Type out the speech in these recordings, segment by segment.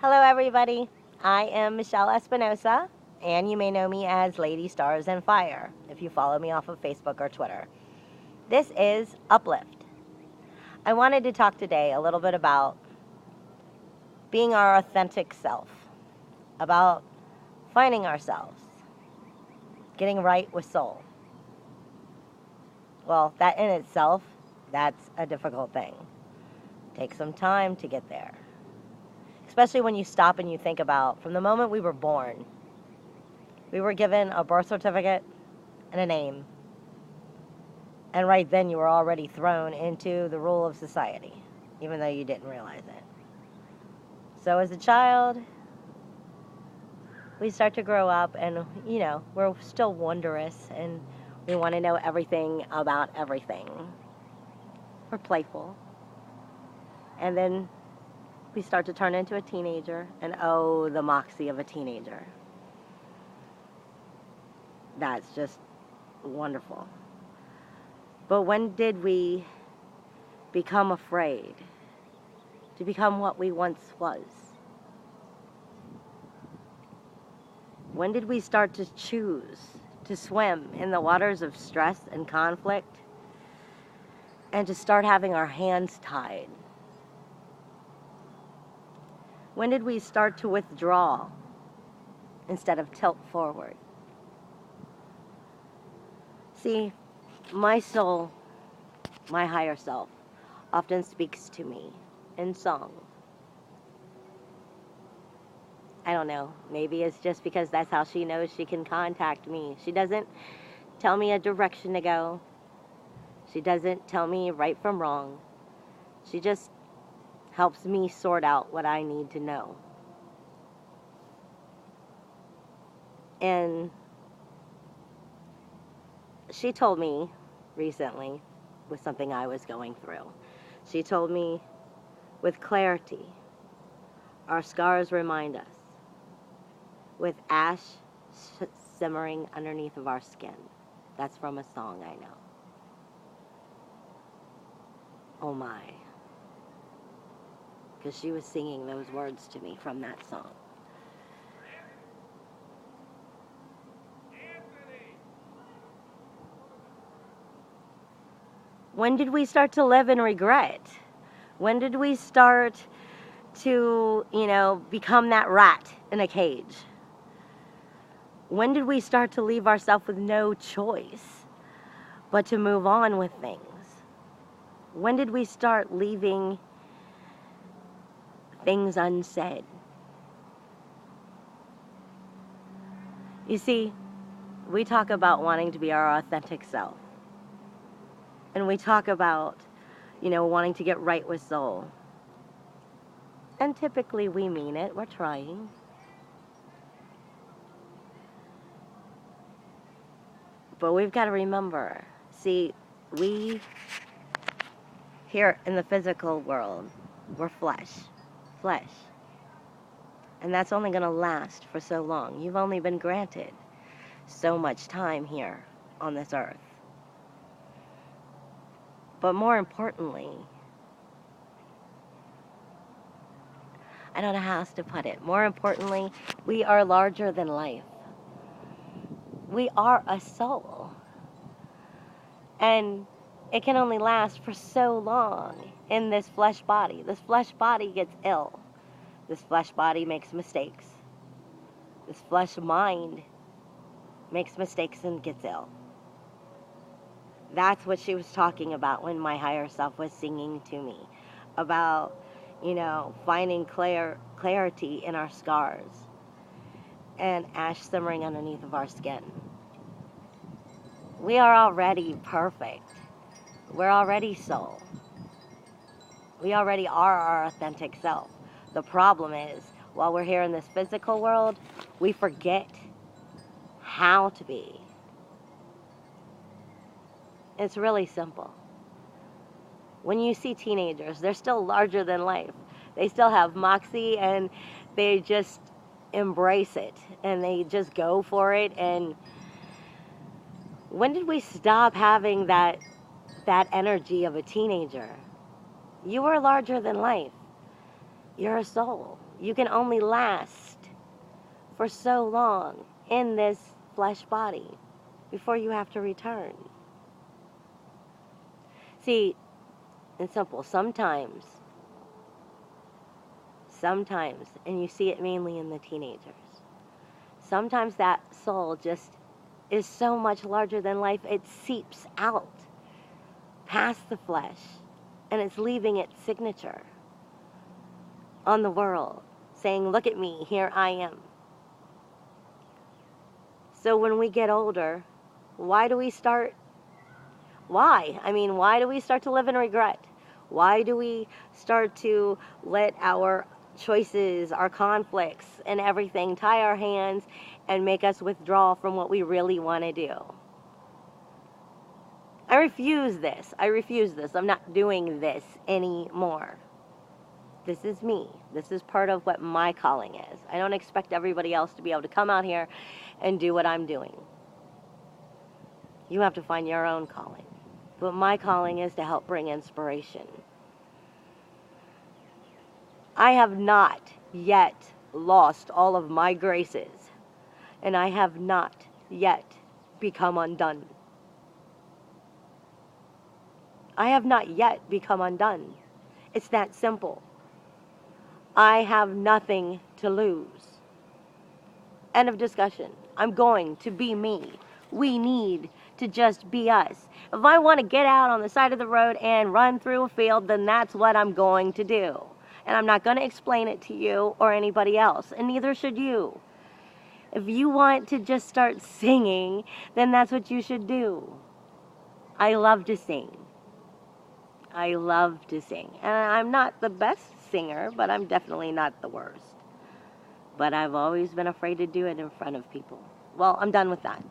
Hello, everybody. I am Michelle Espinosa, and you may know me as Lady Stars and Fire if you follow me off of Facebook or Twitter. This is UPLIFT. I wanted to talk today a little bit about being our authentic self, about finding ourselves, getting right with soul. Well, that in itself, that's a difficult thing. Takes some time to get there. Especially when you stop and you think about, from the moment we were born, we were given a birth certificate and a name. And right then you were already thrown into the rule of society, even though you didn't realize it. So as a child, we start to grow up and, we're still wondrous and we want to know everything about everything. We're playful. And then we start to turn into a teenager, and oh, the moxie of a teenager. That's just wonderful. But when did we become afraid to become what we once was? When did we start to choose to swim in the waters of stress and conflict and to start having our hands tied? When did we start to withdraw instead of tilt forward? See, my soul, my higher self, often speaks to me in song. I don't know, maybe it's just because that's how she knows she can contact me. She doesn't tell me a direction to go. She doesn't tell me right from wrong. She just helps me sort out what I need to know. And she told me recently with something I was going through. She told me, with clarity, our scars remind us, with ash simmering underneath of our skin. That's from a song I know. Oh my. Because she was singing those words to me from that song. When did we start to live in regret? When did we start to, become that rat in a cage? When did we start to leave ourselves with no choice but to move on with things? When did we start leaving things unsaid? You see, we talk about wanting to be our authentic self. And we talk about, wanting to get right with soul. And typically we mean it. We're trying. But we've got to remember, see, we, here in the physical world, we're flesh. And that's only going to last for so long. You've only been granted so much time here on this earth. But more importantly, I don't know how else to put it. More importantly, we are larger than life. We are a soul. And it can only last for so long in this flesh body. This flesh body gets ill. This flesh body makes mistakes. This flesh mind makes mistakes and gets ill. That's what she was talking about when my higher self was singing to me about, finding clarity in our scars and ash simmering underneath of our skin. We are already perfect. We're already soul. We already are our authentic self. The problem is, while we're here in this physical world, we forget how to be. It's really simple. When you see teenagers, they're still larger than life. They still have moxie and they just embrace it and they just go for it. And when did we stop having that energy of a teenager? You are larger than life. You're a soul. You can only last for so long in this flesh body before you have to return. See, it's simple. Sometimes, and you see it mainly in the teenagers, sometimes that soul just is so much larger than life, it seeps out past the flesh, and it's leaving its signature on the world, saying, look at me, here I am. So when we get older, why do we start to live in regret? Why do we start to let our choices, our conflicts, and everything tie our hands and make us withdraw from what we really want to do? I refuse this. I'm not doing this anymore. This is me. This is part of what my calling is. I don't expect everybody else to be able to come out here and do what I'm doing. You have to find your own calling. But my calling is to help bring inspiration. I have not yet lost all of my graces, and I have not yet become undone. I have not yet become undone. It's that simple. I have nothing to lose. End of discussion. I'm going to be me. We need to just be us. If I want to get out on the side of the road and run through a field, then that's what I'm going to do. And I'm not going to explain it to you or anybody else, and neither should you. If you want to just start singing, then that's what you should do. I love to sing. And I'm not the best singer, but I'm definitely not the worst. But I've always been afraid to do it in front of people. Well, I'm done with that.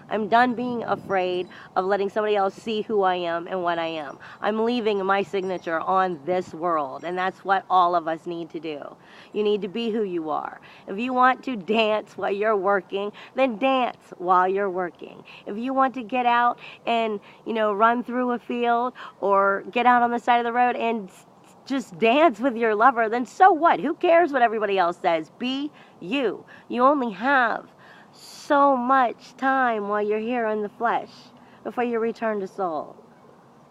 I'm done being afraid of letting somebody else see who I am and what I am. I'm leaving my signature on this world, and that's what all of us need to do. You need to be who you are. If you want to dance while you're working, then dance while you're working. If you want to get out and, run through a field or get out on the side of the road and just dance with your lover, then so what? Who cares what everybody else says? Be you. You only have so much time while you're here in the flesh before you return to soul.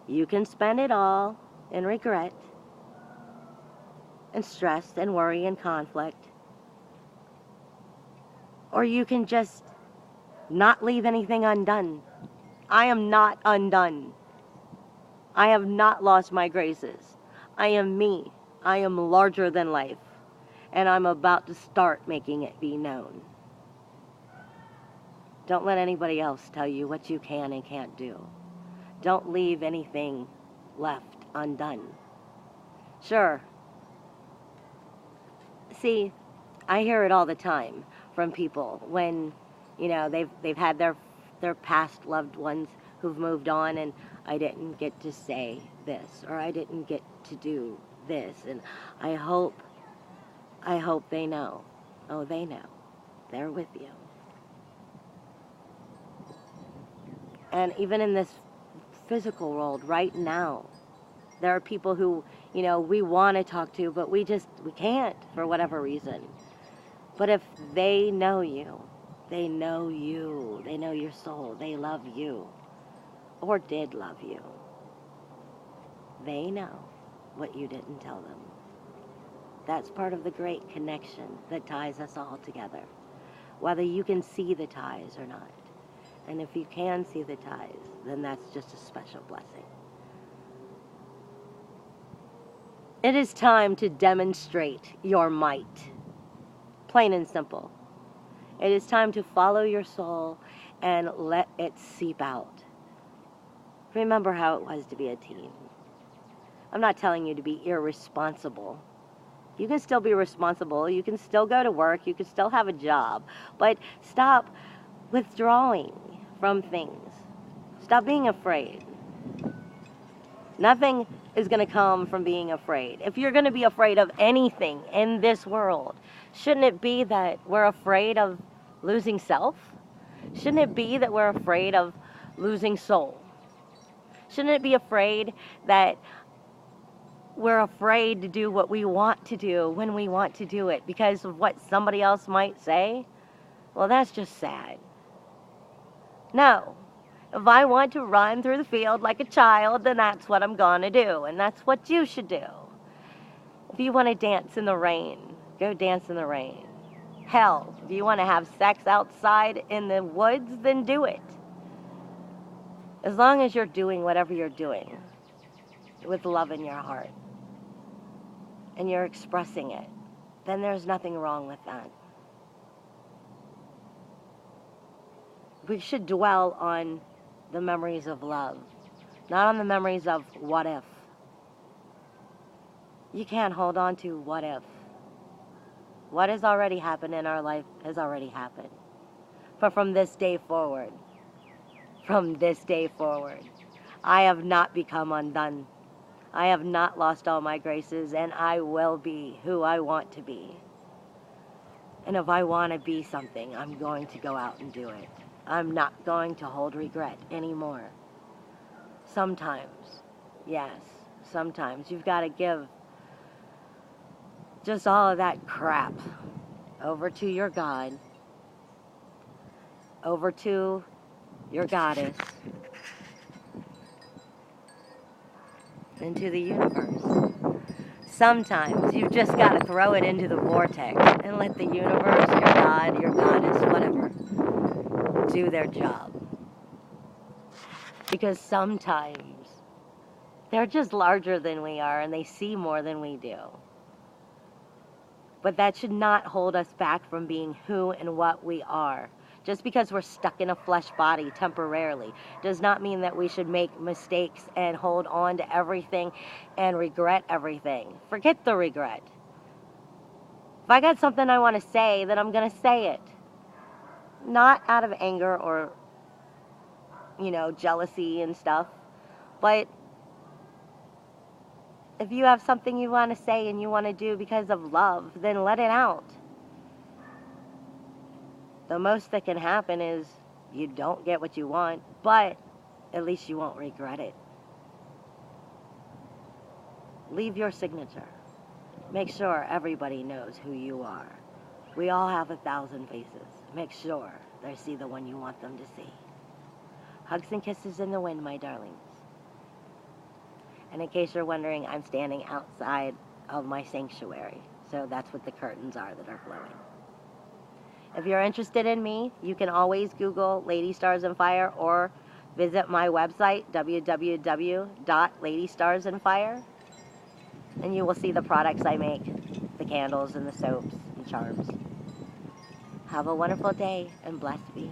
You can spend it all in regret and stress and worry and conflict, or you can just not leave anything undone. I am not undone. I have not lost my graces. I am me. I am larger than life, and I'm about to start making it be known. Don't let anybody else tell you what you can and can't do. Don't leave anything left undone. Sure. See, I hear it all the time from people when, they've had their past loved ones who've moved on, and I didn't get to say this, or I didn't get to do this, and I hope they know. Oh, they know. They're with you. And even in this physical world right now, there are people who, we want to talk to, but we can't for whatever reason. But if they know you, they know your soul, they love you, or did love you, they know what you didn't tell them. That's part of the great connection that ties us all together, whether you can see the ties or not. And if you can see the ties, then that's just a special blessing. It is time to demonstrate your might. Plain and simple. It is time to follow your soul and let it seep out. Remember how it was to be a teen. I'm not telling you to be irresponsible. You can still be responsible. You can still go to work. You can still have a job. But stop withdrawing from things. Stop being afraid. Nothing is going to come from being afraid. If you're going to be afraid of anything in this world, shouldn't it be that we're afraid of losing self? Shouldn't it be that we're afraid of losing soul? Shouldn't it be afraid that we're afraid to do what we want to do when we want to do it because of what somebody else might say, well, that's just sad. No. If I want to run through the field like a child, then that's what I'm going to do, and that's what you should do. If you want to dance in the rain, go dance in the rain. Hell, if you want to have sex outside in the woods, then do it. As long as you're doing whatever you're doing with love in your heart and you're expressing it, then there's nothing wrong with that. We should dwell on the memories of love, not on the memories of what if. You can't hold on to what if. What has already happened in our life has already happened. But from this day forward, I have not become undone. I have not lost all my graces, and I will be who I want to be. And if I want to be something, I'm going to go out and do it. I'm not going to hold regret anymore. Sometimes, yes, sometimes you've got to give just all of that crap over to your God, over to your goddess, into the universe. Sometimes you've just got to throw it into the vortex and let the universe, your God, your goddess, whatever, do their job. Because sometimes they're just larger than we are and they see more than we do. But that should not hold us back from being who and what we are. Just because we're stuck in a flesh body temporarily does not mean that we should make mistakes and hold on to everything and regret everything. Forget the regret. If I got something I want to say, then I'm going to say it. Not out of anger or, jealousy and stuff. But if you have something you want to say and you want to do because of love, then let it out. The most that can happen is you don't get what you want, but at least you won't regret it. Leave your signature. Make sure everybody knows who you are. We all have 1,000 faces. Make sure they see the one you want them to see. Hugs and kisses in the wind, my darlings. And in case you're wondering, I'm standing outside of my sanctuary. So that's what the curtains are that are blowing. If you're interested in me, you can always Google Lady Stars and Fire or visit my website, www.ladystarsandfire, and you will see the products I make, the candles and the soaps and charms. Have a wonderful day and blessed be.